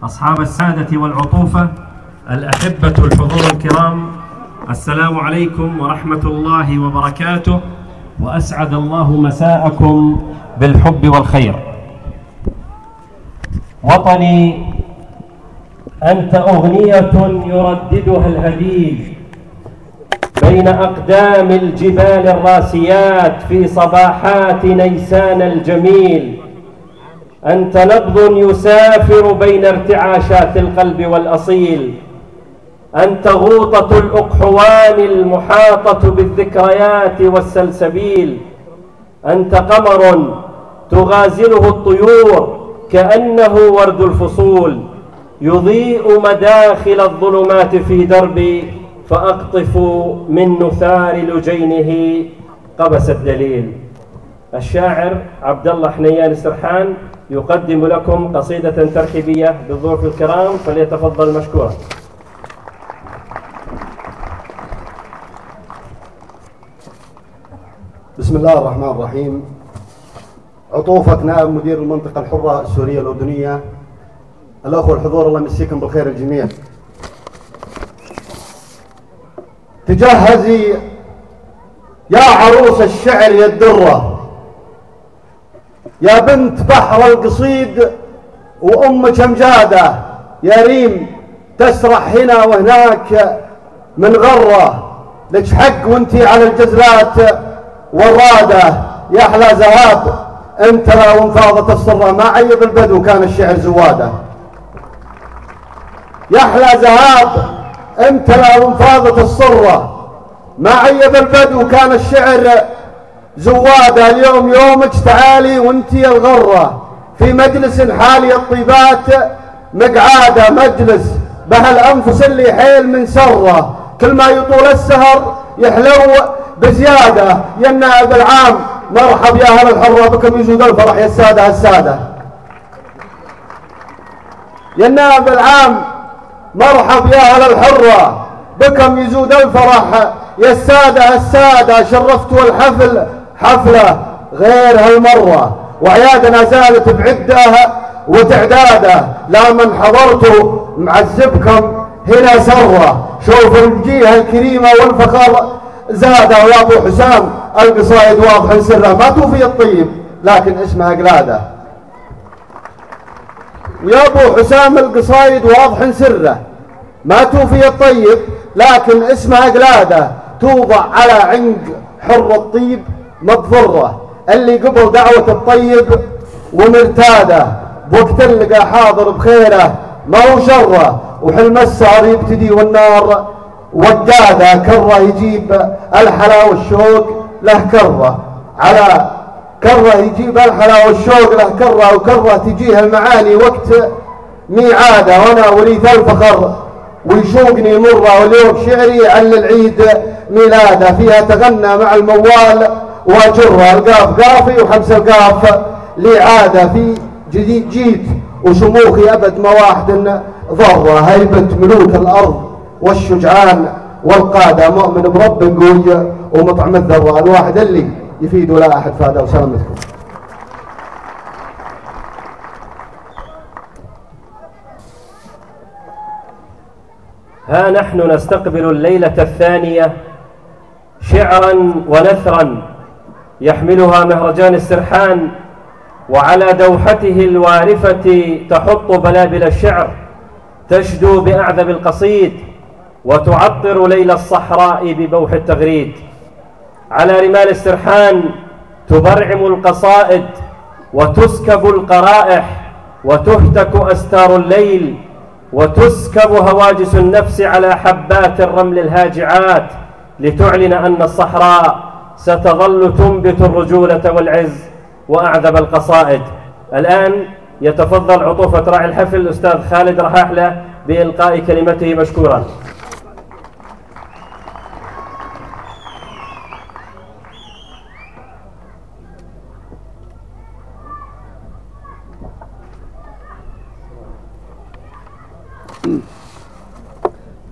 أصحاب السادة والعطوفة، الأحبة الحضور الكرام، السلام عليكم ورحمة الله وبركاته، وأسعد الله مساءكم بالحب والخير. وطني أنت أغنية يرددها الهديل بين أقدام الجبال الراسيات في صباحات نيسان الجميل. أنت نبض يسافر بين ارتعاشات القلب والأصيل. أنت غوطة الأقحوان المحاطة بالذكريات والسلسبيل. أنت قمر تغازله الطيور كأنه ورد الفصول، يضيء مداخل الظلمات في دربي فأقطف من نثار لجينه قبس الدليل. الشاعر عبد الله حنيان السرحان يقدم لكم قصيدة ترحيبية بالضيوف الكرام، فليتفضل مشكورا. بسم الله الرحمن الرحيم. عطوفة نائب مدير المنطقة الحرة السورية الأردنية، الأخوة الحضور، الله يمسيكم بالخير الجميع. تجهزي يا عروس الشعر يا الدرة، يا بنت بحر القصيد وأمك أمجادة، يا ريم تسرح هنا وهناك من غرة، لك حق وانتي على الجزلات والرادة. يا أحلى ذهب انت لو انفاضت الصرة، ما عيب البدو كان الشعر زوادة. يا أحلى ذهب انت لو انفاضت الصرة، ما عيب البدو كان الشعر زوادة. اليوم يومك تعالي وانتي الغرة، في مجلس حالي الطيبات مقعادة، مجلس بهالأنفس اللي حيل من سرة، كل ما يطول السهر يحلو بزيادة. يا النائب العام مرحب يا أهل الحرة، بكم يزود الفرح يا السادة السادة. يا النائب العام مرحب يا أهل الحرة، بكم يزود الفرح يا السادة السادة. شرفتوا الحفل حفلة غير هالمرة، وعيادنا زالت بعدة وتعداده، لا من حضرتوا معذبكم هنا سرة. شوف الجهة الكريمة والفخر زاده، ويا ابو حسام القصايد واضح سره، ما توفي الطيب لكن اسمها قلاده. ويا ابو حسام القصايد واضح سره، ما توفي الطيب لكن اسمها قلاده، توضع على عنق حر الطيب مضفره، اللي قبل دعوه الطيب ومرتاده، بوقت اللقى حاضر بخيره ما هو شره، وحلم السهر يبتدي والنار وقاده. كره يجيب الحلا والشوق له كره، على كره يجيب الحلا والشوق له كره، وكره تجيه المعاني وقت ميعاده. وانا وليث الفخر ويشوقني مره، واليوم شعري عن العيد ميلاده، فيها تغنى مع الموال وجره، القاف قافي وحبس القاف لي عاده، في جديد جيت وشموخي ابد ما واحد ضره، هيبه ملوك الارض والشجعان والقادة، مؤمن برب قوي ومطعم الذرة، الواحد اللي يفيد ولا أحد فاده. وسلامتكم. ها نحن نستقبل الليلة الثانية شعرا ونثرا يحملها مهرجان السرحان، وعلى دوحته الوارفة تحط بلابل الشعر، تشدو بأعذب القصيد وتعطر ليل الصحراء ببوح التغريد. على رمال السرحان تبرعم القصائد وتسكب القرائح وتهتك أستار الليل، وتسكب هواجس النفس على حبات الرمل الهاجعات، لتعلن أن الصحراء ستظل تنبت الرجولة والعز وأعذب القصائد. الآن يتفضل عطوفة راعي الحفل الأستاذ خالد رحاحلة بإلقاء كلمته مشكورا.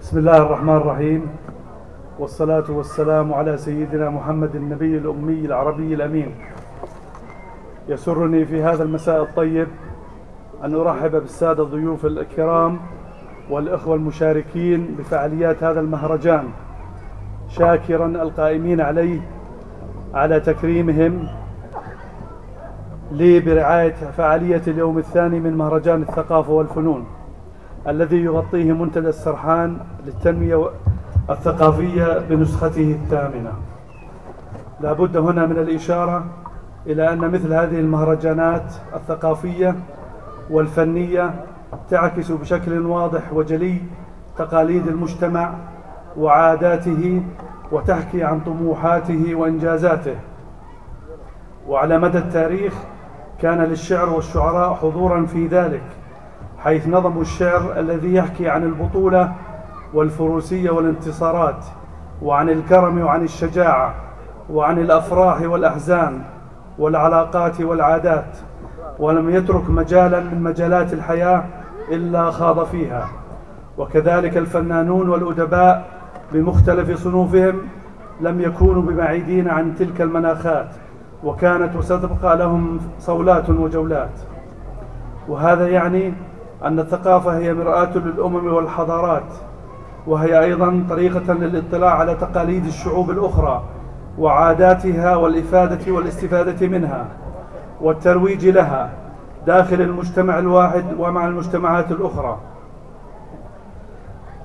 بسم الله الرحمن الرحيم، والصلاة والسلام على سيدنا محمد النبي الأمي العربي الأمين. يسرني في هذا المساء الطيب أن أرحب بالسادة الضيوف الكرام والإخوة المشاركين بفعاليات هذا المهرجان، شاكرا القائمين عليه على تكريمهم لي برعاية فعالية اليوم الثاني من مهرجان الثقافة والفنون الذي يغطيه منتدى السرحان للتنمية الثقافية بنسخته الثامنة. لا بد هنا من الإشارة إلى أن مثل هذه المهرجانات الثقافية والفنية تعكس بشكل واضح وجلي تقاليد المجتمع وعاداته، وتحكي عن طموحاته وإنجازاته. وعلى مدى التاريخ كان للشعر والشعراء حضورا في ذلك، حيث نظموا الشعر الذي يحكي عن البطولة والفروسية والانتصارات، وعن الكرم وعن الشجاعة، وعن الأفراح والأحزان والعلاقات والعادات، ولم يترك مجالا من مجالات الحياة إلا خاض فيها. وكذلك الفنانون والأدباء بمختلف صنوفهم لم يكونوا ببعيدين عن تلك المناخات، وكانت وستبقى لهم صولات وجولات. وهذا يعني أن الثقافة هي مرآة للأمم والحضارات، وهي أيضا طريقة للاطلاع على تقاليد الشعوب الأخرى وعاداتها والإفادة والاستفادة منها والترويج لها داخل المجتمع الواحد ومع المجتمعات الأخرى.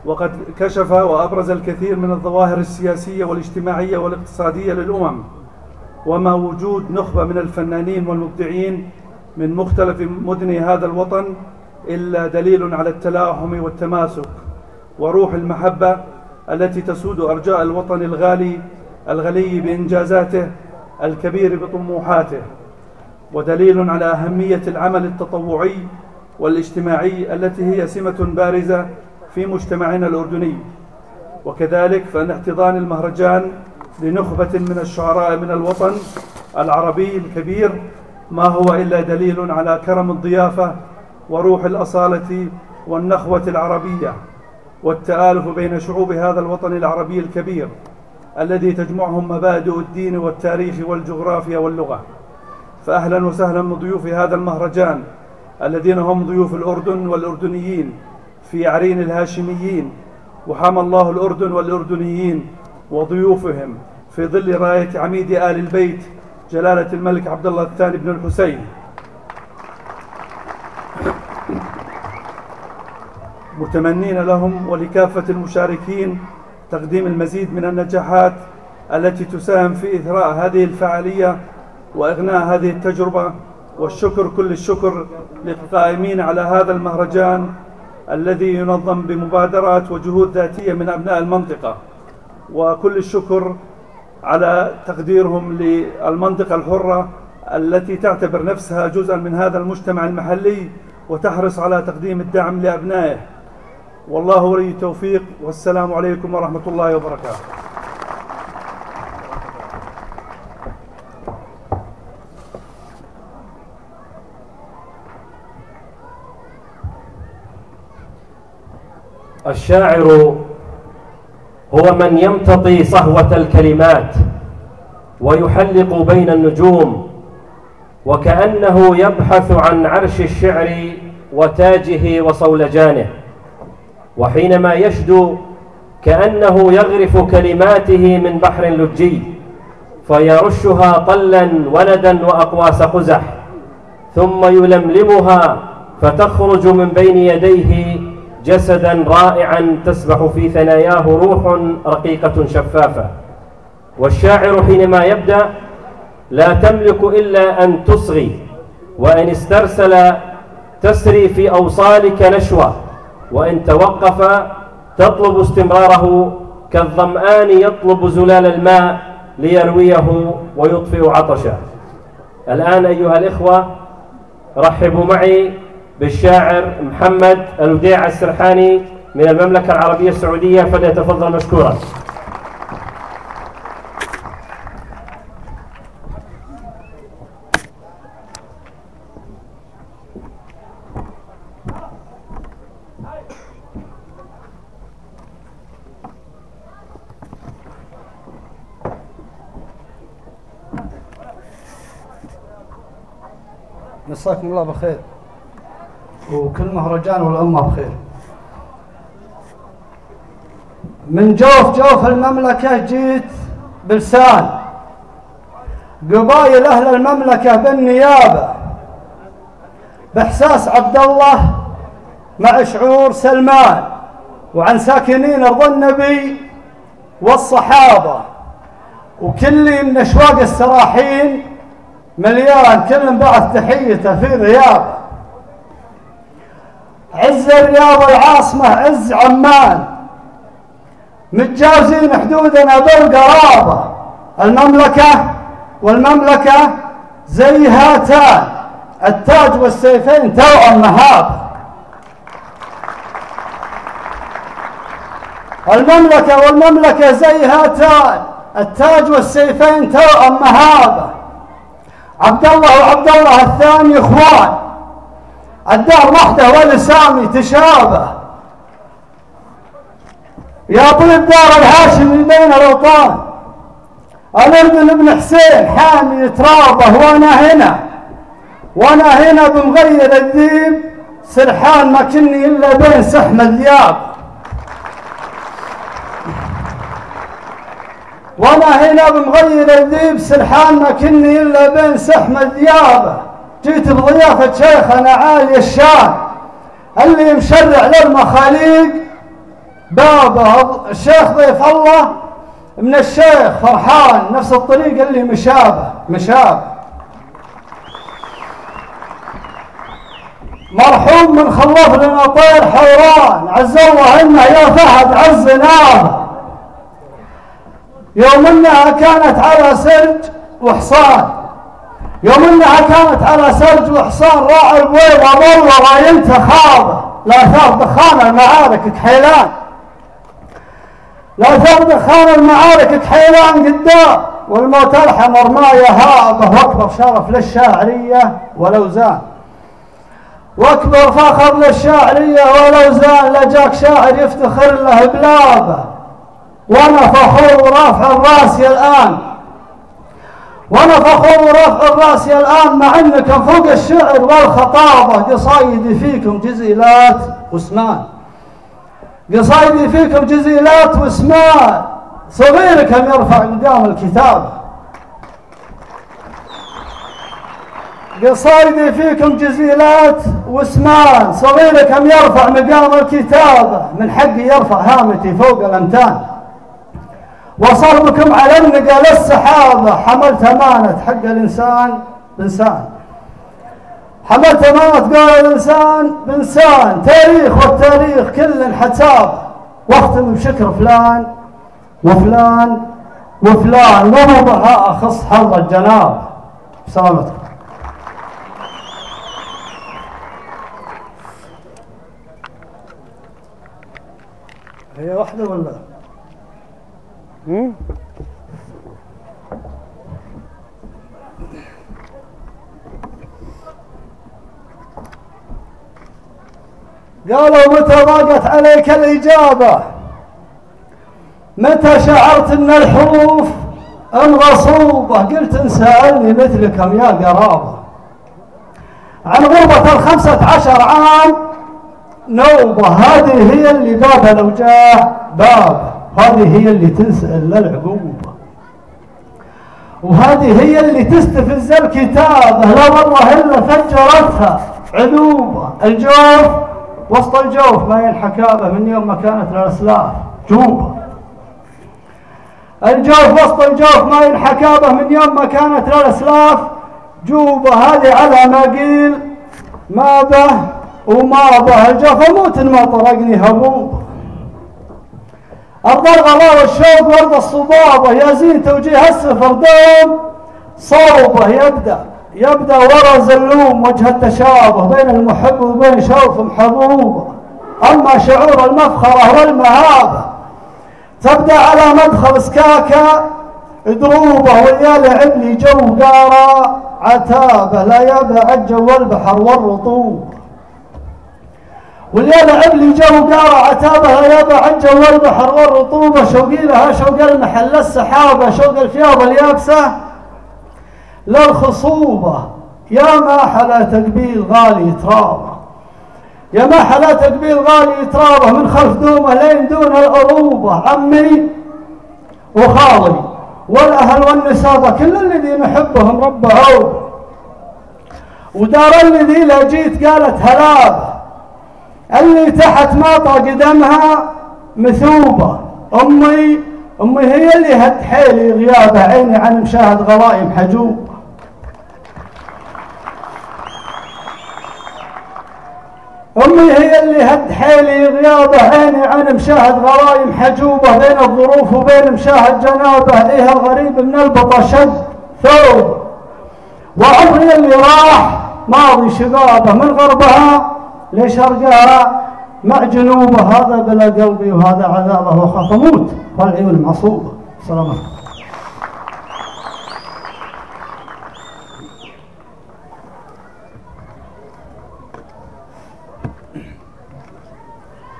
وقد كشف وأبرز الكثير من الظواهر السياسية والاجتماعية والاقتصادية للأمم، وما وجود نخبة من الفنانين والمبدعين من مختلف مدن هذا الوطن إلا دليل على التلاحم والتماسك وروح المحبة التي تسود أرجاء الوطن الغني بإنجازاته الكبير بطموحاته، ودليل على أهمية العمل التطوعي والاجتماعي التي هي سمة بارزة في مجتمعنا الأردني. وكذلك فإن احتضان المهرجان لنخبة من الشعراء من الوطن العربي الكبير ما هو إلا دليل على كرم الضيافة وروح الأصالة والنخوة العربية والتآلف بين شعوب هذا الوطن العربي الكبير الذي تجمعهم مبادئ الدين والتاريخ والجغرافيا واللغة. فأهلا وسهلا بضيوف هذا المهرجان الذين هم ضيوف الأردن والأردنيين في عرين الهاشميين، وحمى الله الأردن والأردنيين وضيوفهم في ظل راية عميد آل البيت جلالة الملك عبد الله الثاني بن الحسين، متمنين لهم ولكافة المشاركين تقديم المزيد من النجاحات التي تساهم في إثراء هذه الفعالية وإغناء هذه التجربة. والشكر كل الشكر للقائمين على هذا المهرجان الذي ينظم بمبادرات وجهود ذاتية من أبناء المنطقة، وكل الشكر على تقديرهم للمنطقة الحرة التي تعتبر نفسها جزءا من هذا المجتمع المحلي وتحرص على تقديم الدعم لأبنائه. والله ولي التوفيق، والسلام عليكم ورحمة الله وبركاته. الشاعر هو من يمتطي صهوة الكلمات ويحلق بين النجوم، وكأنه يبحث عن عرش الشعر وتاجه وصولجانه، وحينما يشدو كأنه يغرف كلماته من بحر لجي فيرشها طلا وندا وأقواس قزح، ثم يلملمها فتخرج من بين يديه جسدا رائعا تسبح في ثناياه روح رقيقة شفافة. والشاعر حينما يبدأ لا تملك إلا أن تصغي، وإن استرسل تسري في أوصالك نشوة، وإن توقف تطلب استمراره كالظمآن يطلب زلال الماء ليرويه ويطفئ عطشه. الآن أيها الإخوة رحبوا معي بالشاعر محمد الوديع السرحاني من المملكة العربية السعودية، فليتفضل مشكورا. مساكم الله بخير. وكل مهرجان والأمة بخير. من جوف المملكة جيت بلسان قبائل أهل المملكة بالنيابة بإحساس عبد الله مع شعور سلمان، وعن ساكنين أرض النبي والصحابة، وكل من أشواق السراحين مليان، كل بعث تحيته في غيابه. عز الرياض العاصمة عز عمان، متجاوزين حدودنا بالقرابة. المملكة والمملكة زي هاتان، التاج والسيفين توأم مهابة. المملكة والمملكة زي هاتان، التاج والسيفين توأم مهابة. عبد الله وعبد الله الثاني اخوان، الدار وحده والاسامي تشابه. يا طيب دار الهاشمي بين الاوطان، الأردن ابن حسين حامي ترابه، وانا هنا بمغير الذيب سرحان ما كني الا بين سحم الذياب. وانا هنا بمغير الذيب سرحان ما كني الا بين سحم الذياب. جيت بضيافة شيخنا عالي الشان اللي مشرع للمخاليق بابه، الشيخ ضيف الله من الشيخ فرحان، نفس الطريق اللي مشابه. مرحوم من خلف لنا طير حوران، عز الله انه يا فهد عز نار. يوم انها كانت على سرج وحصان، راعي البويضة والله راينته خاضه. لا ثار دخان المعارك كحيلان قدام، والموت الحمر ما يهابه. واكبر شرف للشاعرية ولوزان، واكبر فخر للشاعرية ولوزان، لجاك شاعر يفتخر له بلابه. وانا فخور رافع الراس الآن مع انكم فوق الشعر والخطابة. قصايدي فيكم جزيلات واسمان، صغيركم يرفع قدام الكتابة. قصايدي فيكم جزيلات واسمان، صغيركم يرفع مقام الكتابة. من حقي يرفع هامتي فوق الامتان، وصلبكم على النقل السحابة. حملت أمانة حق الإنسان بإنسان، تاريخ والتاريخ كل حسابه. واختم بشكر فلان وفلان ومو بها أخص حظ الجناب. سلامتكم. هي واحدة ولا؟ قالوا متى ضاقت عليك الإجابة؟ متى شعرت أن الحروف غصوبة؟ قلت إن سألني مثلكم يا قرابة. عن غربة 15 عام نوبة، هذه هي اللي باب الأوجاع باب، هذه هي اللي تنسأل للعقوبة، وهذه هي اللي تستفز الكتابة. لا والله إلا فجرتها عذوبة. الجوف وسط الجوف ما ينحكى به من يوم ما كانت للأسلاف جوبة. الجوف وسط الجوف ما ينحكى به من يوم ما كانت للأسلاف جوبة. هذه على ما قيل ما به وما به. الجوف أموت ما طرقني هبوبة. أرض الغلا والشوق وأرض الصبابة، يا زين توجيه السفر دوم صوبه. يبدأ ورا زلوم وجه التشابه بين المحب وبين شوف محبوبة. أما شعور المفخرة والمهابة تبدأ على مدخل سكاكة دروبه. ويا لعبلي جو قارة عتابة، لا يبعد جو البحر والرطوبة. واللي لعب لي جو قارة عتابة، لا يبعد جو البحر والرطوبة. شوقي لها شوق المحل السحابة، شوق الفياض اليابسة للخصوبة. يا ما حلا تقبيل غالي ترابة، يا ما حلا تقبيل غالي ترابه من خلف دومه لين دون العروبة، عمي وخالي والأهل والنسابة كل الذين نحبهم ربعوا، ودار الذي لا جيت قالت هلابة، اللي تحت ماطى قدمها مثوبة، أمي هي اللي هد حيلي غيابة، عيني عن مشاهد غرائم حجوب. أمي هي اللي هد حيلي غيابة، عيني عن مشاهد غرائم حجوبة، بين الظروف وبين مشاهد جنابه، إيه الغريب من البطا شد ثوب، وعمري اللي راح ماضي شبابه، من غربها لشرقها مع جنوبه، هذا بلا قلبي وهذا عذابه، وخاف اموت والعيون معصوبه. السلام عليكم.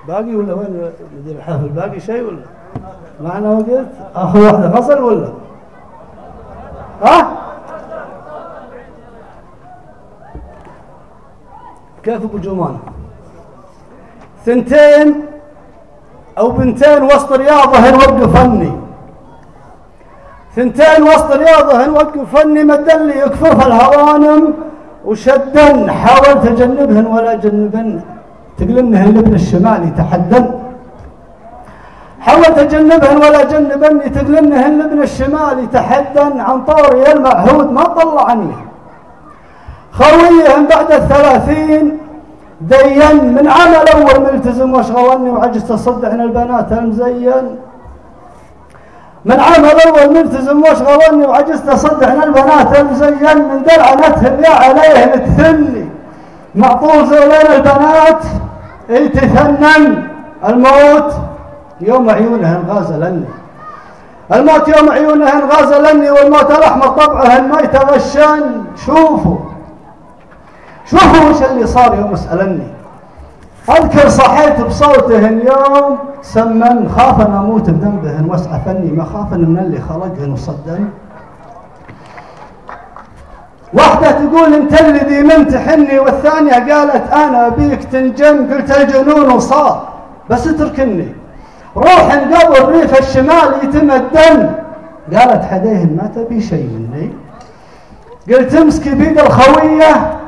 باقي ولا وين مدير الحفل؟ باقي شيء ولا معنا وقت؟ اخذ واحده فصل ولا؟ ها؟ كيف ابو جمان؟ ثنتين او بنتين وسط رياضهن وقفني، ثنتين وسط رياضهن وقفني، مدن لي يكفف الهوانم وشدن، حاولت اجنبهن ولا جنبن، تقلنهن لابن الشمالي تحدن، حاولت اجنبهن ولا جنبني، تقلنهن لابن الشمالي تحدن، عن طوري المعهود ما طلع عني، خويهم بعد 30 دين، من عمل اول ملتزم واشغلني وعجزت اصد عن البنات المزين، من عمل اول ملتزم واشغلني وعجزت اصد عن البنات المزين، من دلعنتهم يا عليهم تثني، معطول زولين البنات تثنن، الموت يوم عيونهن غازلني، الموت يوم عيونهن غازلني، والموت الاحمر طبعهن ما يتغشن، شوفوا وش اللي صار يوم اسألني، اذكر صحيت بصوتهن يوم سمن، خاف ان اموت بذنبهن واسعى فني، ما خاف من اللي خلقهن وصدن، واحدة تقول انت الذي ممتحني، والثانية قالت انا ابيك تنجن، قلت الجنون وصار بس اتركني، روح قبل ريف الشمال يتمدن، قالت حديهن ما تبي شيء مني، قلت امسكي بيد الخوية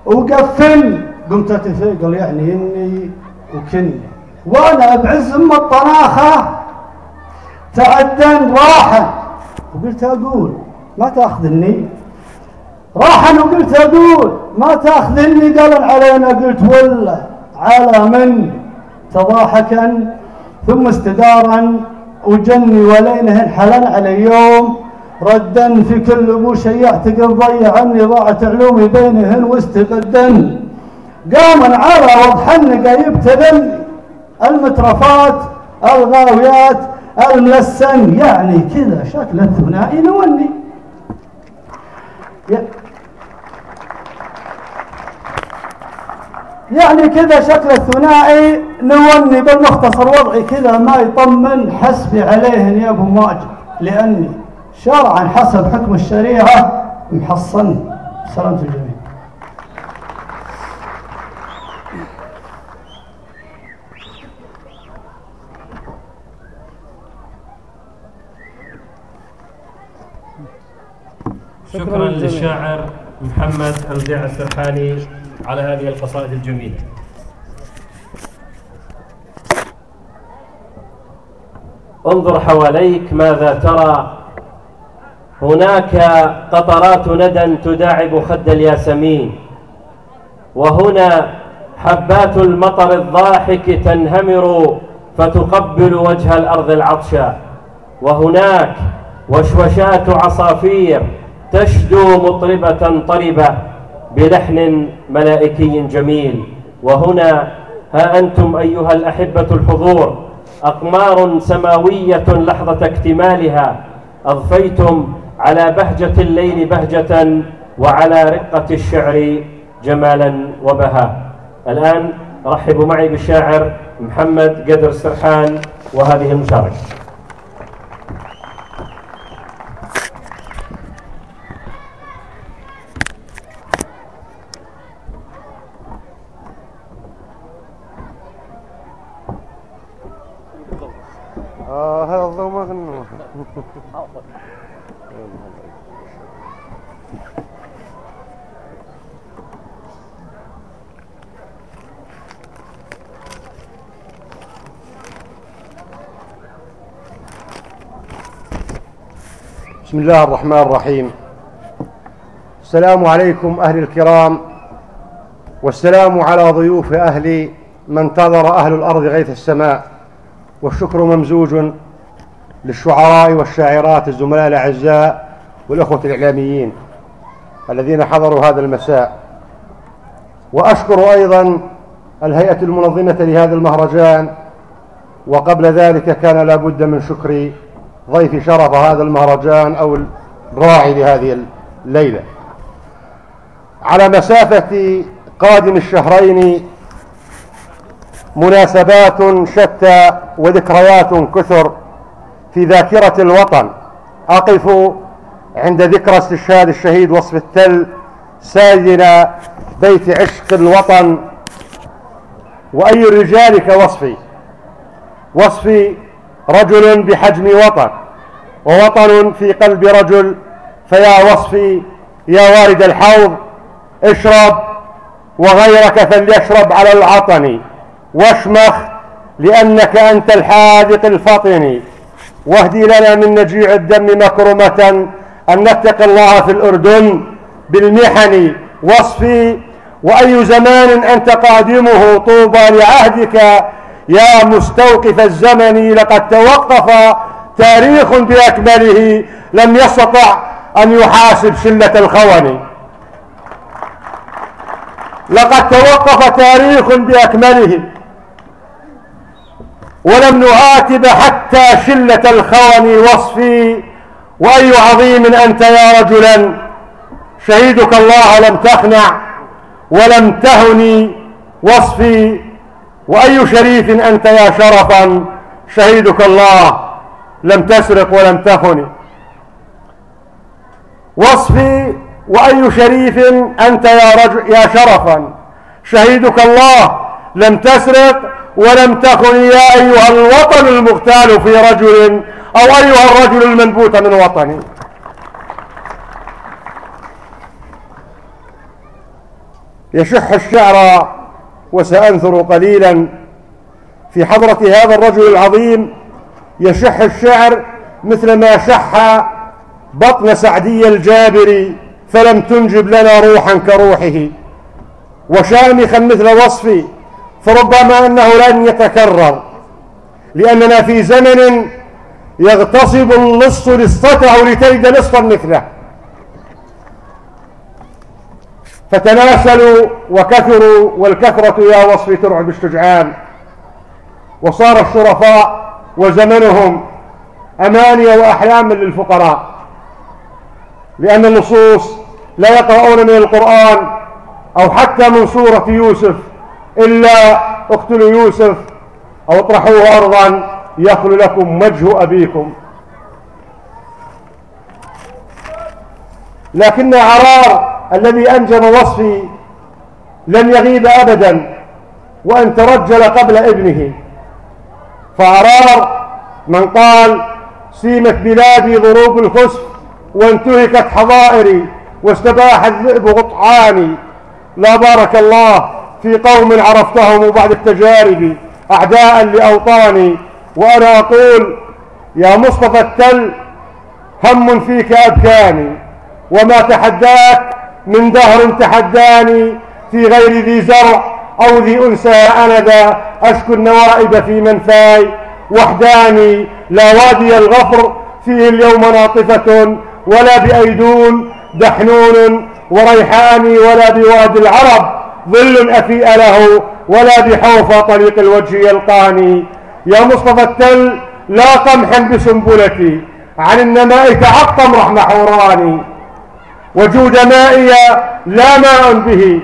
وقفل، قمت اتثقل يعني اني وكني، وانا بعز ام الطناخه تعدن راحا، وقلت اقول ما تاخذني، راحا وقلت اقول ما تاخذني، قالن علينا، قلت ولا على من، تضاحكا ثم استدارا وجني، ولينهن حلن على يوم ردا، في كل ابو شيع تقل ضيع عني، ضاعت علومي بينهن واستبدن، قاما على وضحن يبتدن، المترفات الغاويات الملسن، يعني كذا شكل الثنائي نوني، يعني كذا شكل الثنائي نوني، بالمختصر وضعي كذا ما يطمن، حسبي عليهن يا ابو ماجد، لاني شرعا حسب حكم الشريعة محصن. سلامة الجميع. شكرا للشاعر محمد الوديع السرحاني على هذه القصائد الجميلة. انظر حواليك ماذا ترى، هناك قطرات ندى تداعب خد الياسمين، وهنا حبات المطر الضاحك تنهمر فتقبل وجه الأرض العطشى، وهناك وشوشات عصافير تشدو مطربة طربة بلحن ملائكي جميل، وهنا ها أنتم أيها الأحبة الحضور أقمار سماوية لحظة اكتمالها، أضفيتم على بهجة الليل بهجة وعلى رقة الشعر جمالا وبهاء. الآن رحبوا معي بالشاعر محمد قدر السرحان وهذه المشاركة. هذا الضوء ما كنا. بسم الله الرحمن الرحيم. السلام عليكم أهل الكرام، والسلام على ضيوف أهل من انتظر أهل الأرض غيث السماء، والشكر ممزوج للشعراء والشاعرات الزملاء الأعزاء والأخوة الإعلاميين الذين حضروا هذا المساء، وأشكر أيضا الهيئة المنظمة لهذا المهرجان. وقبل ذلك كان لابد من شكر ضيف شرف هذا المهرجان أو الراعي لهذه الليلة. على مسافة قادم الشهرين مناسبات شتى وذكريات كثر في ذاكرة الوطن. أقف عند ذكرى استشهاد الشهيد وصف التل ساجن بيت عشق الوطن. وأي الرجال كوصفي، وصفي رجل بحجم وطن، ووطن في قلب رجل. فيا وصفي يا وارد الحوض اشرب، وغيرك فليشرب على العطن، واشمخ لأنك أنت الحاذق الفطن. واهدي لنا من نجيع الدم مكرمة أن نتقي الله في الأردن بالمحن. وصفي وأي زمان أنت قادمه طوبى لعهدك يا مستوقف الزمن. لقد توقف تاريخ بأكمله لم يستطع أن يحاسب شلة الخون. لقد توقف تاريخ بأكمله ولم نعاتب حتى شلة الخون. وصفي وأي عظيم أنت يا رجلا شهيدك الله لم تخنع ولم تهني. وصفي وأي شريف أنت يا شرفا شهيدك الله لم تسرق ولم تخن. وصفي وأي شريف أنت يا شرفا شهيدك الله لم تسرق ولم تخن. يا أيها الوطن المغتال في رجل، أو أيها الرجل المنبوت من وطني. يشح الشعر وسأنثر قليلا في حضرة هذا الرجل العظيم. يشح الشعر مثل ما شح بطن سعدي الجابري فلم تنجب لنا روحا كروحه، وشامخا مثل وصفي فربما أنه لن يتكرر، لأننا في زمن يغتصب اللص لصته لتلد لصا مثله. فتناسلوا وكثروا، والكثرة يا وصفي ترعب الشجعان. وصار الشرفاء وزمنهم أماني وأحلام للفقراء، لأن النصوص لا يقرؤون من القرآن أو حتى من سورة يوسف إلا اقتلوا يوسف أو اطرحوه أرضا يخل لكم وجه أبيكم. لكن عرار الذي أنجب وصفي لم يغيب أبدا، وأن ترجل قبل ابنه. فعرار من قال سيمت بلادي ضروب الخسف وانتهكت حظائري واستباح الذئب غطعاني. لا بارك الله في قوم عرفتهم بعد التجارب أعداء لأوطاني. وأنا أقول يا مصطفى التل هم فيك أبكاني، وما تحداك من دهر تحداني في غير ذي زرع أو ذي أنثى. أنا ذا أشكو النوائب في منفاي وحداني. لا وادي الغفر فيه اليوم ناطفة ولا بأيدون دحنون وريحاني، ولا بوادي العرب ظل أفيء له ولا بحوفى طريق الوجه يلقاني. يا مصطفى التل لا قمحا بسنبلتي عن النماء تعطم رحم حوراني. وجود مائي لا ماء به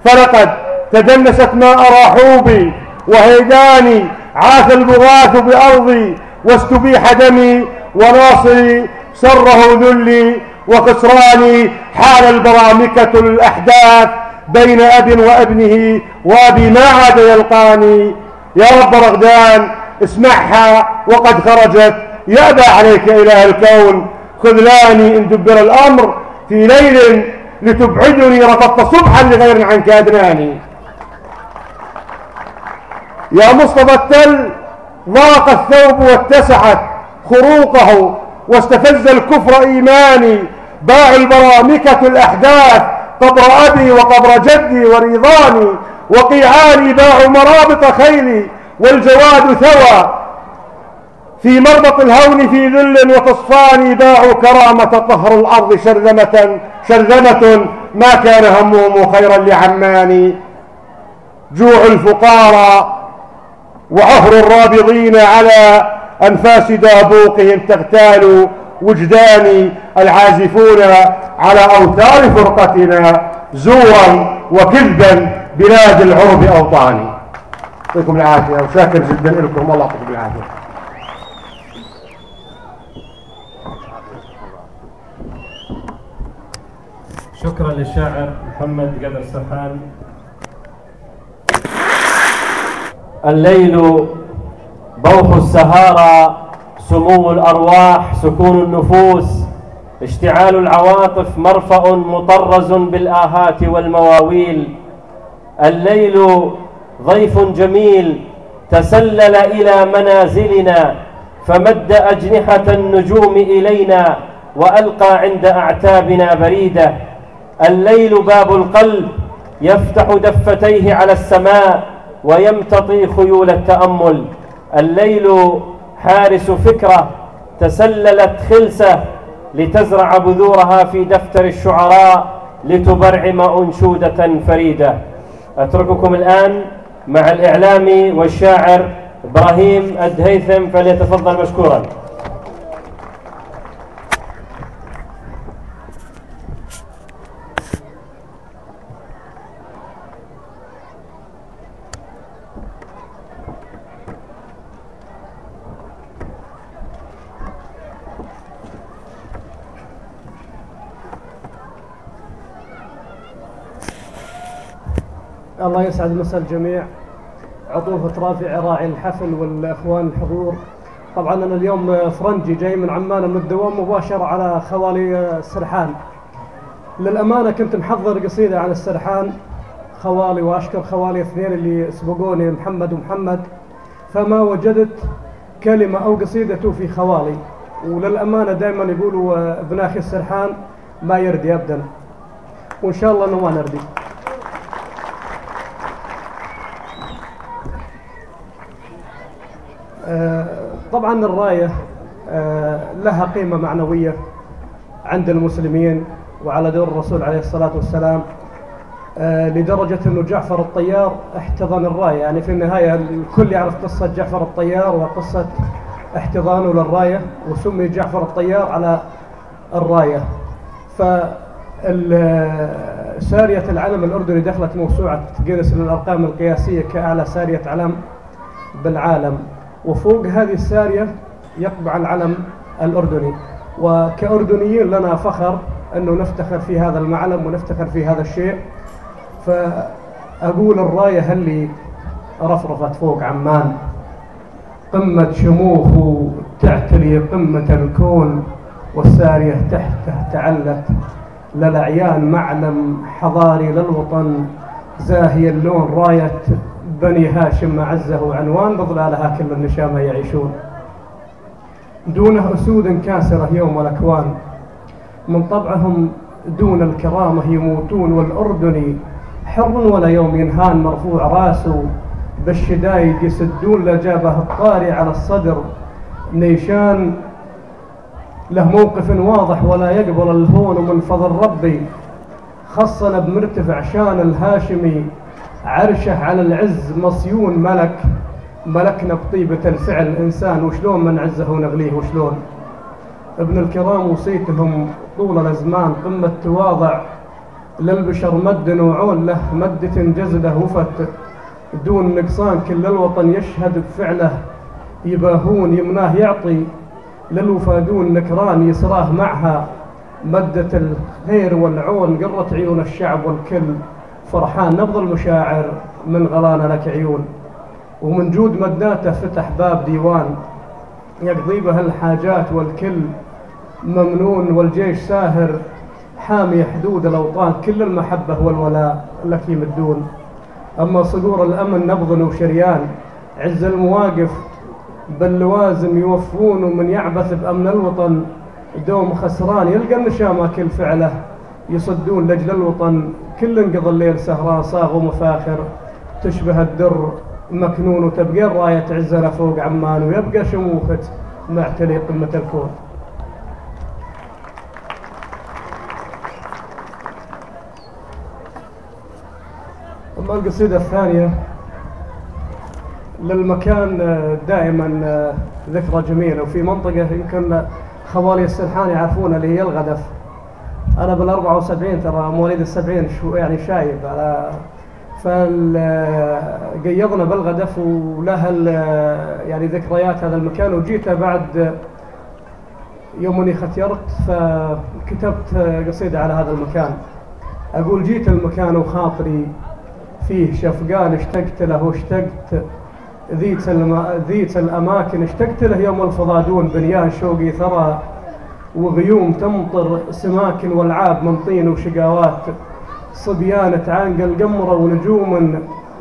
فلقد تدنست ماء راحوبي وهيداني. عاث البغاث بأرضي واستبيح دمي، وناصري سره ذلي وخسراني. حال البرامكة الأحداث بين أب وابنه، وأبي ما عاد يلقاني. يا رب رغدان اسمعها وقد خرجت. يأبى عليك إله الكون خذلاني إن دبر الأمر، في ليل لتبعدني رفضت صبحا لغير عنك أدناني. يا مصطفى التل ضاق الثوب واتسعت خروقه واستفز الكفر إيماني، باع البرامكة الأحداث قبر أبي وقبر جدي وريضاني، وقيعاني باعوا مرابط خيلي والجواد ثوى في مربط الهون في ذل وتصفاني، باعوا كرامة طهر الأرض شرذمة ما كان همهم خيرا لعماني. جوع الفقارى وعهر الرابضين على أنفاس دابوقهم تغتال وجداني، العازفون على أوتار فرقتنا زورا وكذبا بلاد العرب أوطاني. يعطيكم العافية وشاكر جدا لكم، الله يعطيكم العافية. شكرا للشاعر محمد قدر سرحان. الليل بوح السهارى، سمو الأرواح، سكون النفوس، اشتعال العواطف، مرفأ مطرز بالآهات والمواويل. الليل ضيف جميل تسلل إلى منازلنا، فمد أجنحة النجوم إلينا وألقى عند أعتابنا بريدة. الليل باب القلب يفتح دفتيه على السماء ويمتطي خيول التأمل. الليل حارس فكرة تسللت خلسة لتزرع بذورها في دفتر الشعراء لتبرعم أنشودة فريدة. أترككم الآن مع الإعلامي والشاعر إبراهيم الدهيثم، فليتفضل مشكورا. الله يسعد مساء الجميع. عطوفة رافع راعي الحفل والإخوان الحضور. طبعا أنا اليوم فرنجي جاي من عمان من الدوام مباشرة على خوالي السرحان. للأمانة كنت محضر قصيدة عن السرحان خوالي، وأشكر خوالي اثنين اللي سبقوني محمد ومحمد، فما وجدت كلمة أو قصيدة توفي خوالي. وللأمانة دائما يقولوا ابن أخي السرحان ما يردي أبدا، وإن شاء الله أنه ما نردي. طبعا الراية لها قيمة معنوية عند المسلمين وعلى دور الرسول عليه الصلاة والسلام، لدرجة أنه جعفر الطيار احتضن الراية. يعني في النهاية الكل يعرف قصة جعفر الطيار وقصة احتضانه للراية، وسمي جعفر الطيار على الراية. سارية العلم الأردني دخلت موسوعة جينيس للأرقام القياسية كأعلى سارية علم بالعالم، وفوق هذه السارية يقبع العلم الأردني. وكأردنيين لنا فخر أنه نفتخر في هذا المعلم ونفتخر في هذا الشيء. فأقول الراية هل رفرفت فوق عمان، قمة شموخ تعتلي قمة الكون، والسارية تحته تعلت للأعيان معلم حضاري للوطن، زاهي اللون راية بني هاشم معزه وعنوان، بظلالها كل النشامة يعيشون. دونه أسود كاسرة يوم الأكوان، من طبعهم دون الكرامة يموتون، والأردني حر ولا يوم ينهان، مرفوع راسه بالشدايد يسدون لجابه الطاري على الصدر، نيشان له موقف واضح ولا يقبل الهون، ومن فضل ربي خصنا بمرتفع شان الهاشمي، عرشه على العز مصيون ملك، ملكنا بطيبة الفعل إنسان، وشلون ما نعزه ونغليه وشلون. ابن الكرام وصيتهم طول الأزمان قمة تواضع للبشر، مد نوعون له مدة جزده وفت دون نقصان، كل الوطن يشهد بفعله يباهون، يمناه يعطي للوفادون نكران، يسراه معها مدة الخير والعون، قرت عيون الشعب والكل فرحان، نبض المشاعر من غلانا لك عيون. ومن جود مداته فتح باب ديوان يقضي به الحاجات والكل ممنون، والجيش ساهر حامي حدود الأوطان، كل المحبة والولاء لك يمدون. أما صقور الأمن نبض وشريان، عز المواقف باللوازم يوفون، ومن يعبث بأمن الوطن دوم خسران، يلقى النشامة كل فعله يصدون لجل الوطن، كل انقضى الليل سهران صاغ ومفاخر تشبه الدر مكنون، وتبقى الراية عزنا فوق عمان، ويبقى شموخة معتلي قمة الكون. أما القصيدة الثانية للمكان دائما ذكرى جميلة، وفي منطقة يمكن خوالي السرحان يعرفونها اللي هي الغدف. أنا بال74 ترى مواليد ال70 يعني شايب، فقيضنا بالغدف ولها يعني ذكريات هذا المكان. وجيته بعد يوم اني ختيرت فكتبت قصيدة على هذا المكان، أقول جيت المكان وخاطري فيه شفقان، اشتقت له واشتقت ذيت الأماكن، اشتقت له يوم الفضادون بنيان شوقي ثرى، وغيوم تمطر سماكن والعاب من طين وشقاوات، صبيان تعانقل قمرة ونجوم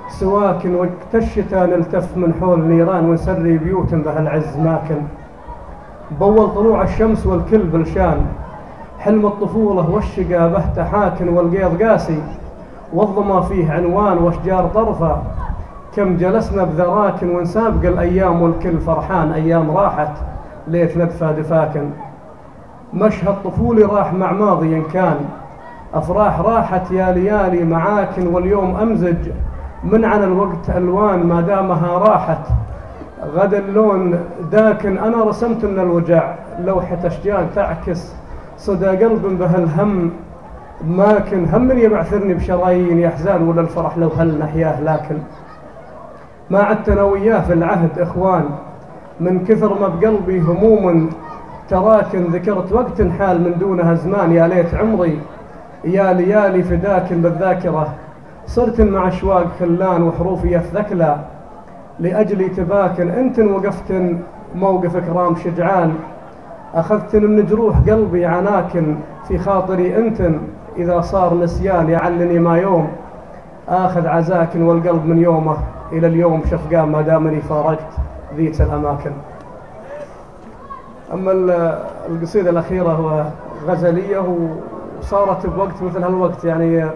سواكن، وقت الشتاء نلتف من حول نيران ونسري بيوت به العز ماكن، بول طلوع الشمس والكل بلشان، حلم الطفولة والشقا تحاكن، والقيض قاسي والظما فيه عنوان واشجار طرفة، كم جلسنا بذراكن ونسابق الأيام والكل فرحان، أيام راحت ليت ندفى دفاكن، مشهد طفولي راح مع ماضي إن كان، أفراح راحت يا ليالي معاكن، واليوم أمزج من عن الوقت ألوان ما دامها راحت، غدا اللون داكن، أنا رسمت من الوجع لوحة أشجان تعكس صدى قلب به الهم ماكن، هم من يبعثرني بشرايين يحزان ولا الفرح لو هل نحياه، لكن ما عدتنا وياه في العهد إخوان، من كثر ما بقلبي هموم تراكن، ذكرت وقت حال من دونها زمان، يا ليت عمري يا ليالي فداكن بالذاكرة، صرت مع أشواق خلان وحروفي الثكلى، لأجلي تباكن، أنت وقفت موقف كرام شجعان، أخذت من جروح قلبي عناكن، في خاطري أنت إذا صار نسيان، يعلني ما يوم آخذ عزاكن، والقلب من يومه إلى اليوم شفقان ما دامني فارقت ذيت الأماكن. أما القصيدة الأخيرة هو غزلية، وصارت بوقت مثل هالوقت يعني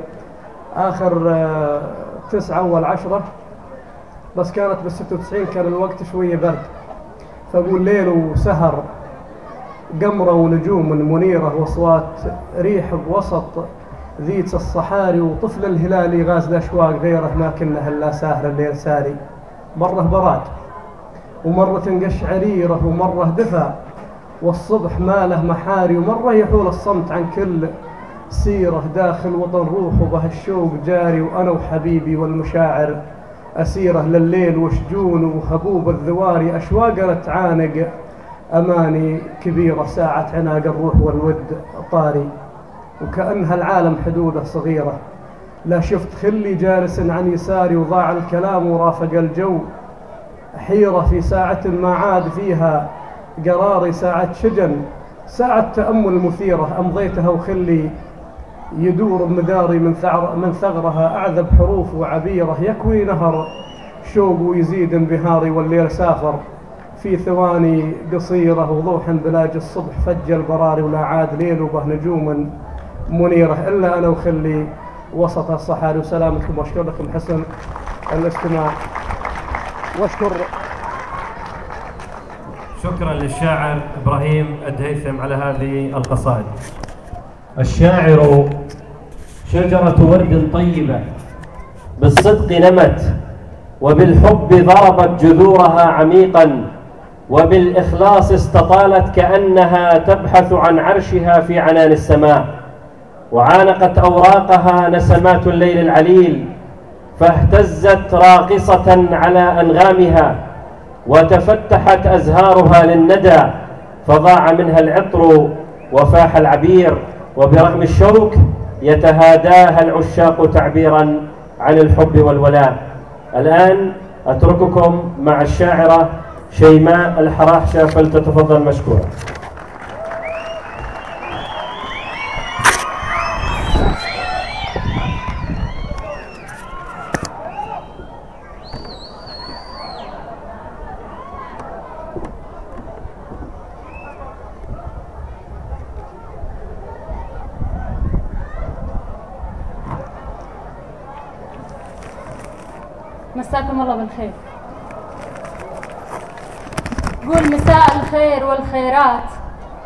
آخر 9 أول 10، بس كانت بال96 كان الوقت شوية برد، فأقول ليل وسهر قمرة ونجوم منيرة، وأصوات ريح بوسط ذيت الصحاري، وطفل الهلالي غاز الأشواق غيره ما كنا هلا ساهر الليل ساري، مرة براد ومرة قشعريرة ومرة دفا، والصبح ماله محاري، ومرة يحول الصمت عن كل سيرة، داخل وطن روح وبه الشوق جاري، وأنا وحبيبي والمشاعر أسيرة لليل وشجون وهبوب الذواري، أشواقنا تعانق أماني كبيرة، ساعة عناق الروح والود طاري، وكأنها العالم حدوده صغيرة، لا شفت خلي جالس عن يساري، وضاع الكلام ورافق الجو حيرة، في ساعة ما عاد فيها قراري، ساعة شجن ساعة تأمل مثيرة، أمضيتها وخلي يدور بمداري، من ثغرها أعذب حروف وعبيرة، يكوي نهر شوق ويزيد انبهاري، والليل سافر في ثواني قصيرة، وضوحا بلاج الصبح فج البراري، ولا عاد ليل وبه نجوم منيرة إلا أنا وخلي وسط الصحاري. وسلامكم، وأشكر لكم حسن الاستماع، واشكر شكرا للشاعر إبراهيم الدهيثم على هذه القصائد. الشاعر شجرة ورد طيبة بالصدق نمت، وبالحب ضربت جذورها عميقا، وبالإخلاص استطالت كأنها تبحث عن عرشها في عنان السماء، وعانقت أوراقها نسمات الليل العليل، فاهتزت راقصة على أنغامها، وتفتحت أزهارها للندى، فضاع منها العطر وفاح العبير، وبرغم الشوك يتهاداها العشاق تعبيرا عن الحب والولاء. الآن أترككم مع الشاعرة شيماء الحراحشة، فلتتفضل مشكورة. مساكم الله بالخير. قول مساء الخير والخيرات،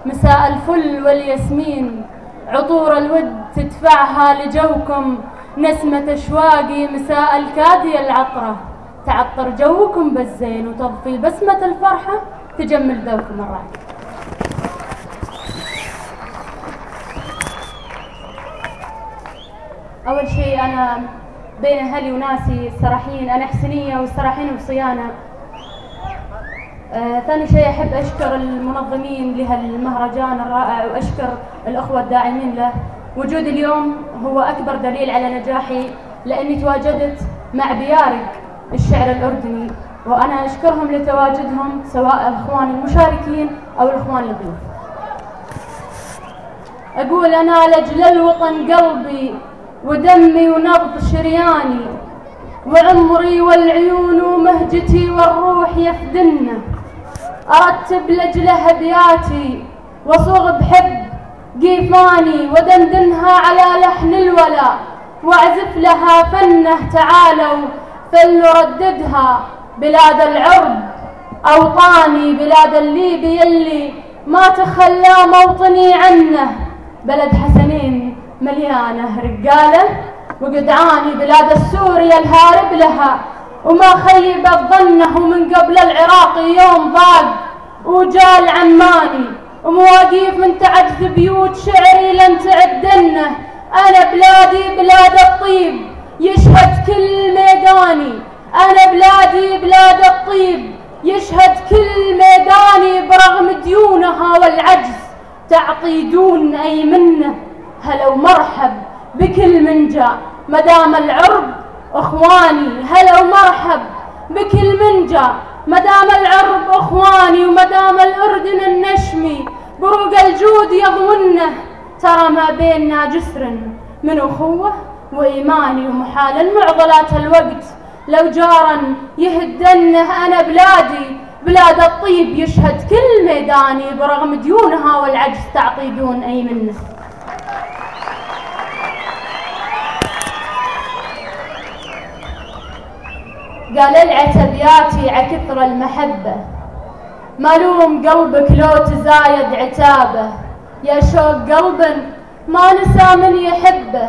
مساء الفل والياسمين، عطور الود تدفعها لجوكم نسمة أشواقي، مساء الكادية العطرة تعطر جوكم بالزين وتضفي بسمة الفرحة تجمل ذوكم الراقي. أول شيء أنا بين أهلي وناسي السراحين، أنا حسنية والسراحين بصيانة. ثاني شيء أحب أشكر المنظمين لهالمهرجان الرائع وأشكر الأخوة الداعمين له. وجودي اليوم هو أكبر دليل على نجاحي، لأني تواجدت مع بيارق الشعر الأردني، وأنا أشكرهم لتواجدهم سواء الإخوان المشاركين أو الإخوان الضيوف. أقول أنا لأجل الوطن قلبي ودمي ونبض شرياني، وعمري والعيون ومهجتي والروح يفدنه، أرتب لأجله أبياتي وصوغ بحب قيفاني، ودندنها على لحن الولا واعزف لها فنه. تعالوا فلنرددها بلاد العرب أوطاني، بلاد الليبي يلي ما تخلى موطني عنه، بلد حسنين مليانة رجالة وجدعاني، بلاد السورية الهارب لها وما خيب ظنه، من قبل العراقي يوم ضاق وجال عماني، ومواقيف من تعجز بيوت شعري لن تعدنه. أنا بلادي بلاد الطيب يشهد كل ميداني، أنا بلادي بلاد الطيب يشهد كل ميداني، برغم ديونها والعجز تعطي دون أي منه. هلا ومرحب بكل من جاء مدام العرب اخواني، هلا ومرحب بكل من جاء مدام العرب اخواني، ومدام الاردن النشمي بروق الجود يضمنه. ترى ما بيننا جسر من اخوه وايماني، ومحال المعضلات الوقت لو جارا يهدنه. انا بلادي بلاد الطيب يشهد كل ميداني، برغم ديونها والعجز تعطي دون اي منه. قال العتبياتي عكثر المحبة، ملوم قلبك لو تزايد عتابه، يا شوق قلب ما نسى من يحبه،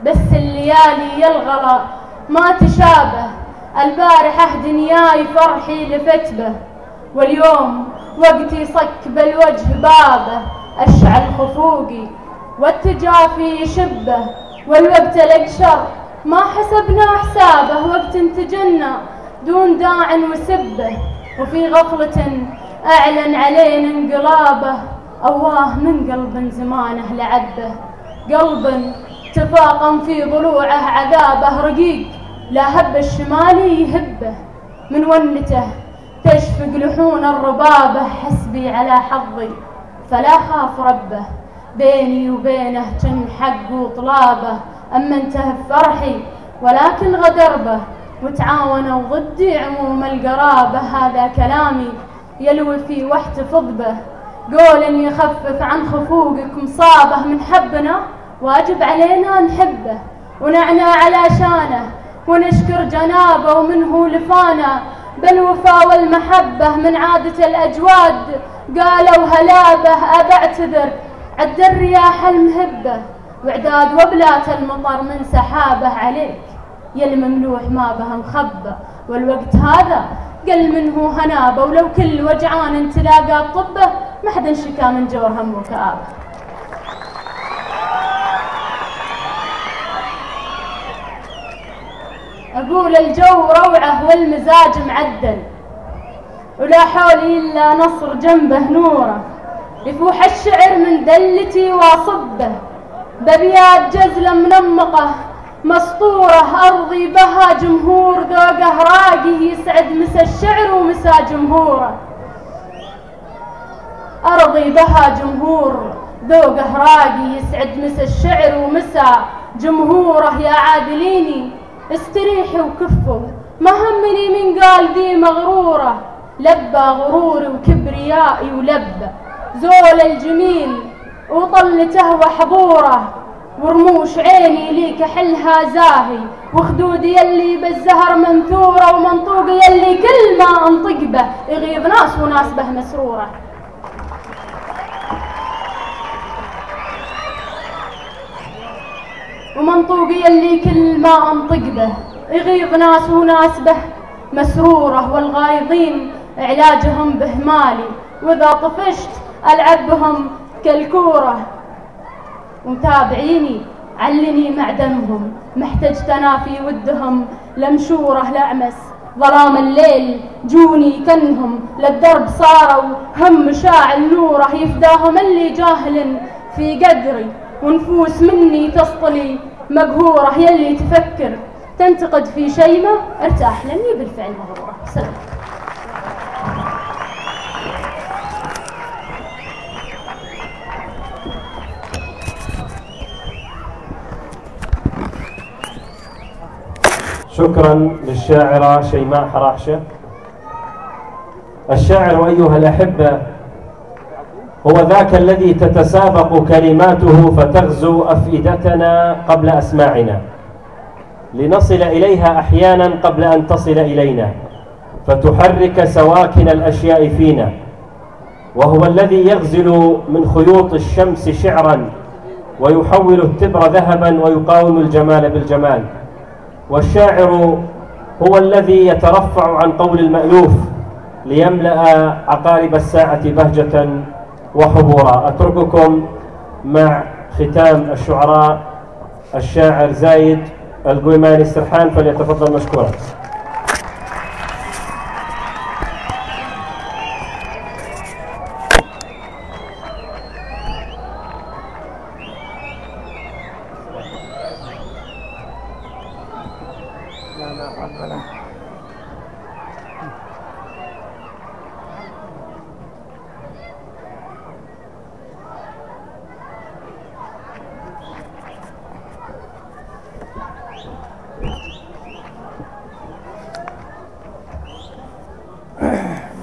بس الليالي يلغلا ما تشابه. البارحة دنياي فرحي لفت به، واليوم وقتي صك بالوجه بابه. أشعل خفوقي والتجافي يشبه، والوقت الأقشر ما حسبنا حسابه، وقت انتجنا دون داع وسبه، وفي غفلة أعلن علينا انقلابه. أواه من قلب زمانه لعبه، قلب تفاقم في ضلوعه عذابه، رقيق لا هب الشمالي يهبه، من ونته تشفق لحون الربابه. حسبي على حظي فلا خاف ربه، بيني وبينه كن حق وطلابه. أما انتهى فرحي ولكن غدر به، وتعاونوا ضدي عموم القرابة. هذا كلامي يلوي في واحتفظ به، قول يخفف عن خفوقك مصابه. من حبنا واجب علينا نحبه، ونعنى على شانه ونشكر جنابه، ومنه لفانا بالوفا والمحبة. من عادة الأجواد قالوا هلابه، أبى اعتذر عد الرياح المهبة، وعداد وبلات المطر من سحابه عليك يا المملوح ما به مخبى. والوقت هذا قل منه هنابه، ولو كل وجعان تلاقى طبه، ما حد انشكى من جور هم وكآبه. أقول الجو روعة والمزاج معدل، ولا حولي إلا نصر جنبه نوره، يفوح الشعر من دلتي واصبه، بأبيات جزلة منمقة مسطورة أرضي بها جمهور ذوقه راقي يسعد مسا الشعر ومسا جمهوره. أرضي بها جمهور ذوقه راقي يسعد مسا الشعر ومسا جمهوره. يا عادليني استريحي وكفوا ما همني من قال ذي مغرورة. لبى غروري وكبريائي ولبى زول الجميل وطلته وحضوره. ورموش عيني ليك حلها زاهي وخدودي يلي بالزهر منثورة. ومنطوقي يلي كل ما انطق به يغيظ ناس وناس به مسرورة. ومنطوقي يلي كل ما انطق به يغيظ ناس وناس به مسرورة. والغايضين علاجهم بهمالي واذا طفشت العب بهم كالكورة. ومتابعيني علني معدنهم محتجت انا في ودهم لمشوره. لأعمس ظلام الليل جوني كنهم للدرب صاروا هم مشاعل نوره. يفداهم اللي جاهل في قدري ونفوس مني تسطلي مقهوره. يلي تفكر تنتقد في شيمه ارتاح لاني بالفعل مغروره. سلام. شكرا للشاعرة شيماء حراحشة. الشاعر أيها الأحبة هو ذاك الذي تتسابق كلماته فتغزو أفئدتنا قبل أسماعنا لنصل إليها أحيانا قبل أن تصل إلينا فتحرك سواكن الأشياء فينا. وهو الذي يغزل من خيوط الشمس شعرا ويحول التبر ذهبا ويقاوم الجمال بالجمال. والشاعر هو الذي يترفع عن قول المألوف ليملأ عقارب الساعة بهجة وحبورا. أترككم مع ختام الشعراء الشاعر زايد القويماني السرحان فليتفضل مشكورا.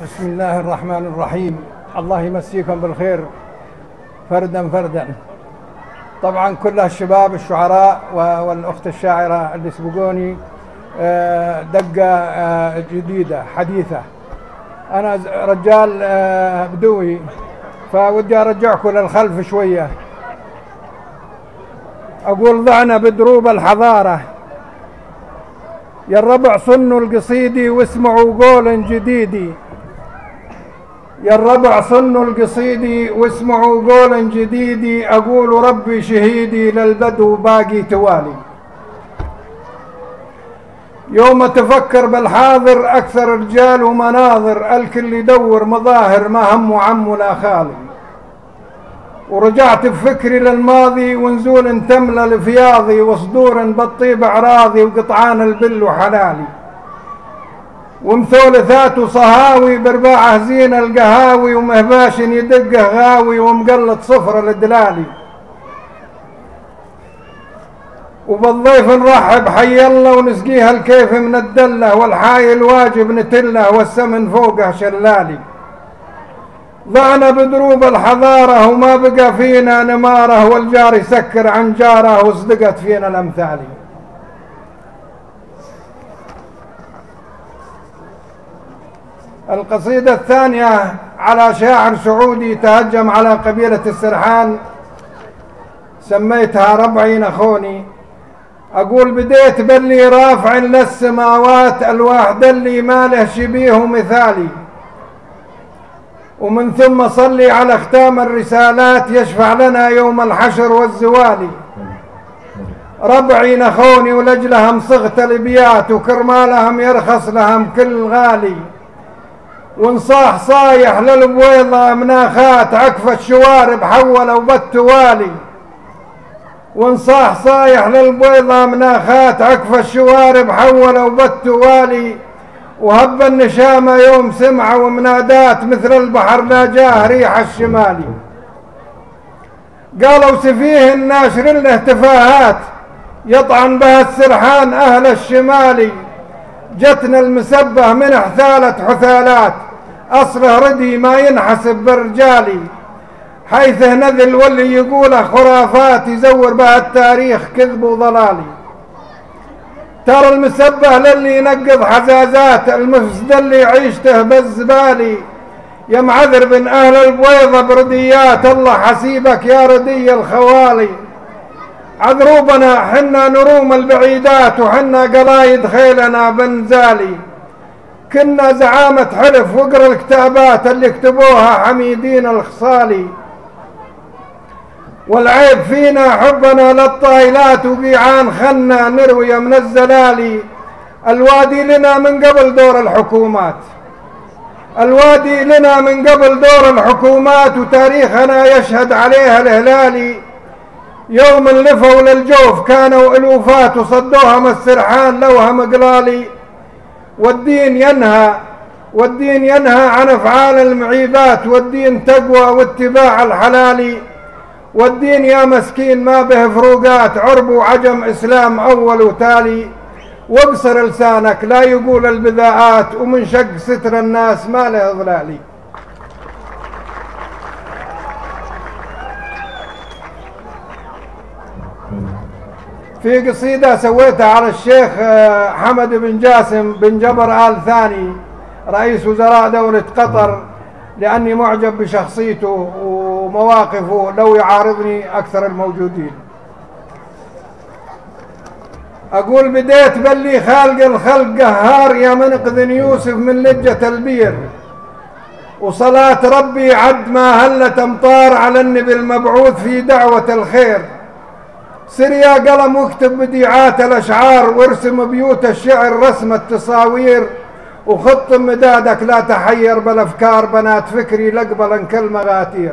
بسم الله الرحمن الرحيم. الله يمسيكم بالخير فردا فردا. طبعا كل الشباب الشعراء والأخت الشاعرة اللي سبقوني دقة جديدة حديثة. أنا رجال بدوي فودي أرجعكم للخلف شوية. أقول ضعنا بدروب الحضارة يا الربع صنوا القصيدي واسمعوا قول جديدي. يا الربع صنوا القصيدي واسمعوا قول جديدي. أقول ربي شهيدي للبدو باقي توالي. يوم تفكر بالحاضر أكثر رجال ومناظر الكل يدور مظاهر ما هم عم ولا خالي. ورجعت بفكري للماضي ونزول تملى لفياضي وصدور بالطيب أعراضي وقطعان البل وحلالي. ومثولثات وصهاوي برباعه زين القهاوي ومهباش يدقه غاوي ومقلط صفر للدلالي. وبالضيف نرحب حي الله ونسقيها الكيف من الدله والحاي الواجب نتله والسمن فوقه شلالي. ضعنا بدروب الحضاره وما بقى فينا نماره والجار يسكر عن جاره وصدقت فينا الامثالي. القصيدة الثانية على شاعر سعودي تهجم على قبيلة السرحان سميتها ربعي نخوني. أقول بديت باللي رافع للسماوات الواحد اللي ما له شبيه مثالي. ومن ثم صلي على ختام الرسالات يشفع لنا يوم الحشر والزوالي. ربعي نخوني ولجلهم صغت الابيات وكرمالهم يرخص لهم كل غالي. ونصاح صايح للبويضة مناخات عكفة الشوارب حولوا بالتوالي. وانصاح صايح للبيضة مناخات عكف الشوارب حولوا بالتوالي، وهب النشامة يوم سمعة ومنادات مثل البحر لا جاه ريح الشمالي. قالوا سفيه الناشر له تفاهات يطعن بها السرحان أهل الشمالي، جتنا المسبة من حثالة حثالات أصله ردي ما ينحسب بالرجالي، حيث نذل واللي يقوله خرافات يزور بها التاريخ كذب وضلالي. ترى المسبة للي ينقض حزازات المفسد اللي عيشته بالزبالي، يا معذر بن أهل البويضة برديات الله حسيبك يا ردي الخوالي. عذروبنا حنا نروم البعيدات وحنا قلايد خيلنا بنزالي، كنا زعامة حلف واقرا الكتابات اللي كتبوها حميدين الخصالي. والعيب فينا حبنا للطايلات وقيعان خلنا نروي من الزلالي. الوادي لنا من قبل دور الحكومات، الوادي لنا من قبل دور الحكومات، وتاريخنا يشهد عليها الهلالي. يوم لفوا للجوف كانوا ألوفات وصدوها من السرحان لوها مقلالي. والدين ينهى عن أفعال المعيبات، والدين تقوى واتباع الحلال. والدين يا مسكين ما به فروقات، عرب وعجم إسلام أول وتالي. واقصر لسانك لا يقول البذاءات، ومن شق ستر الناس ما له ظلالي. في قصيدة سويتها على الشيخ حمد بن جاسم بن جبر آل ثاني رئيس وزراء دولة قطر، لأني معجب بشخصيته ومواقفه لو يعارضني أكثر الموجودين. أقول بديت بلي خالق الخلق قهار، يا منقذ يوسف من لجة البير، وصلاة ربي عد ما هلت أمطار على النبي المبعوث في دعوة الخير. سر يا قلم واكتب بديعات الأشعار، وارسم بيوت الشعر رسم التصاوير، وخط مدادك لا تحير بالأفكار بنات فكري لقبلا كالمغاتير.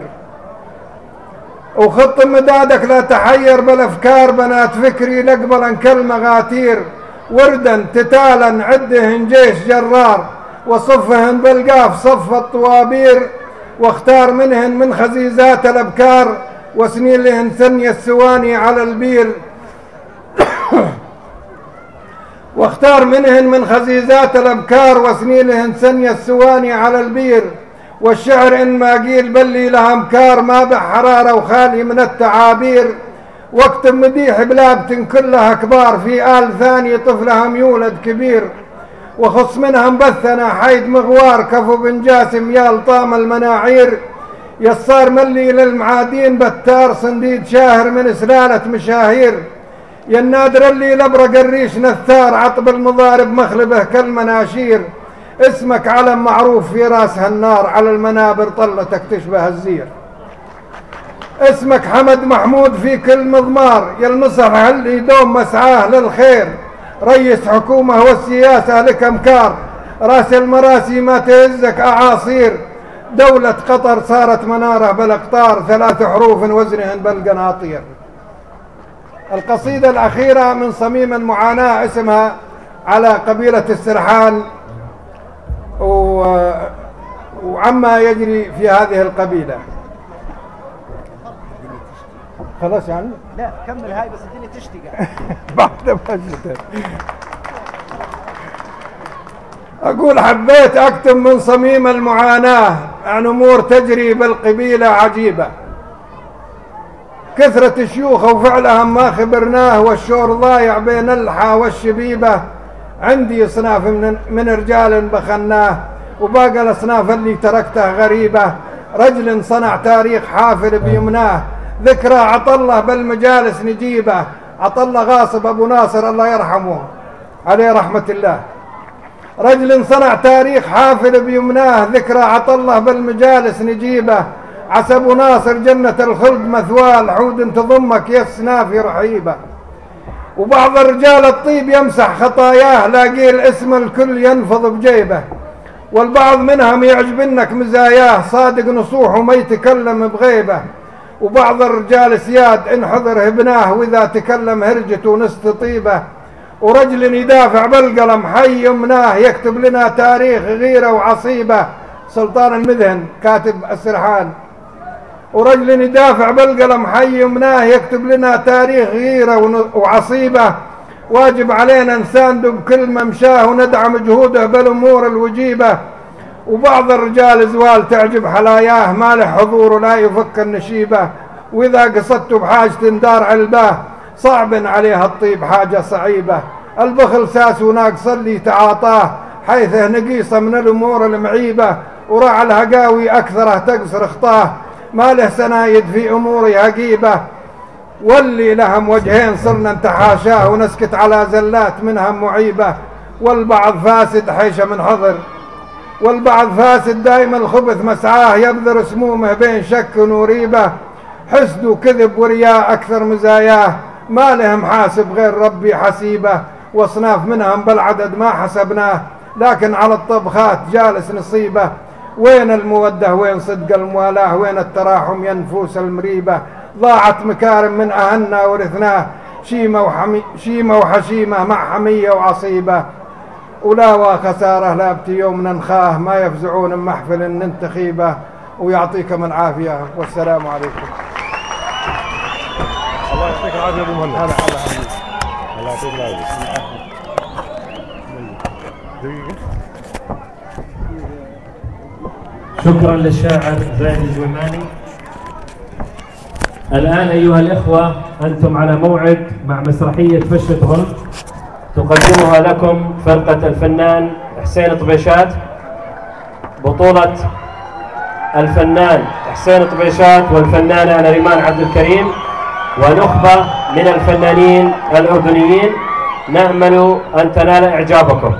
وخط مدادك لا تحير بالأفكار بنات فكري لقبلا كالمغاتير. وردا تتالا عدهن جيش جرار، وصفهن بالقاف صف الطوابير. واختار منهن من خزيزات الأبكار، وسنين لهن ثني السواني على البير. واختار منهن من خزيزات الأبكار، وسنين لهن ثني السواني على البير. والشعر إن ما قيل بلي لها مكار، ما بحرارة وخالي من التعابير. واكتب مديح بلابة كلها كبار، في آل ثاني طفلهم يولد كبير. وخص منها مبثنا حيد مغوار، كفو بن جاسم يا لطام المناعير. يصار ملي للمعادين بتار، صنديد شاهر من سلالة مشاهير. يا النادر اللي لبرق الريش نثار، عطب المضارب مخلبه كالمناشير. اسمك علم معروف في راسها النار، على المنابر طلتك تشبه الزير. اسمك حمد محمود في كل مضمار، يا المصح اللي دوم مسعاه للخير. رئيس حكومة والسياسة لك مكار، راس المراسي ما تهزك أعاصير. دولة قطر صارت منارة بالأقطار، 3 حروف وزنهن بالقناطير. القصيدة الأخيرة من صميم المعاناة، اسمها على قبيلة السرحان وعما يجري في هذه القبيلة. خلاص يعني؟ لا كمل هاي بس الدنيا تشتقى. بعد ما أقول حبيت أكتب من صميم المعاناة عن أمور تجري بالقبيلة عجيبة، كثرة الشيوخ وفعلهم ما خبرناه، والشور ضايع بين اللحى والشبيبة. عندي صناف من رجال بخناه، وباقي الأصناف اللي تركته غريبة. رجل صنع تاريخ حافل بيمناه، ذكرى عطله بالمجالس نجيبه. عطله غاصب أبو ناصر الله يرحمه عليه رحمة الله. رجل صنع تاريخ حافل بيمناه، ذكرى عطله بالمجالس نجيبه. عسى أبو ناصر جنة الخلد مثواه، الحود تضمك يسنافي رحيبة. وبعض الرجال الطيب يمسح خطاياه، لاقي الاسم الكل ينفض بجيبه. والبعض منهم يعجبنك مزاياه، صادق نصوح وما يتكلم بغيبه. وبعض الرجال سياد إن حضر هبناه، وإذا تكلم هرجته ونستطيبه، ورجل يدافع بالقلم حي يمناه، يكتب لنا تاريخ غيرة وعصيبة. سلطان المذهن كاتب السرحان. ورجل يدافع بالقلم حي يمناه، يكتب لنا تاريخ غيرة وعصيبة. واجب علينا نسانده بكل ممشاه، وندعم جهوده بالأمور الوجيبة. وبعض الرجال زوال تعجب حلاياه، ما له حضور ولا يفك النشيبة. وإذا قصدته بحاجة دار علباه، صعب عليها الطيب حاجة صعيبة. البخل ساس وناقص اللي تعاطاه، حيثه نقيصة من الأمور المعيبة. وراع الهقاوي أكثره تقصر خطاه، ما له سنايد في أموري هقيبة. واللي لهم وجهين صرنا نتحاشاه، ونسكت على زلات منها معيبة. والبعض فاسد حيش من حضر، والبعض فاسد دايما الخبث مسعاه، يبذر سمومه بين شك وريبة. حسد وكذب ورياء أكثر مزاياه، ما لهم حاسب غير ربي حسيبه. واصناف منهم بالعدد ما حسبناه، لكن على الطبخات جالس نصيبه. وين المودة وين صدق الموالاه، وين التراحم يا نفوس المريبة. ضاعت مكارم من أهلنا ورثناه، شيمة وحشيمة مع حمية وعصيبة. ولا وخسارة لا ابتي يوم ننخاه، ما يفزعون محفل ننتخيبه. ويعطيكم العافية والسلام عليكم. الله يعطيك العافية أبو مهند. الله يعطيك العافية. شكرا للشاعر زايد الجويماني. الآن أيها الإخوة أنتم على موعد مع مسرحية فشة غل تقدمها لكم فرقة الفنان حسين طبيشات، بطولة الفنان حسين طبيشات والفنانة نريمان عبد الكريم ونخبة من الفنانين الأردنيين. نأمل أن تنال إعجابكم.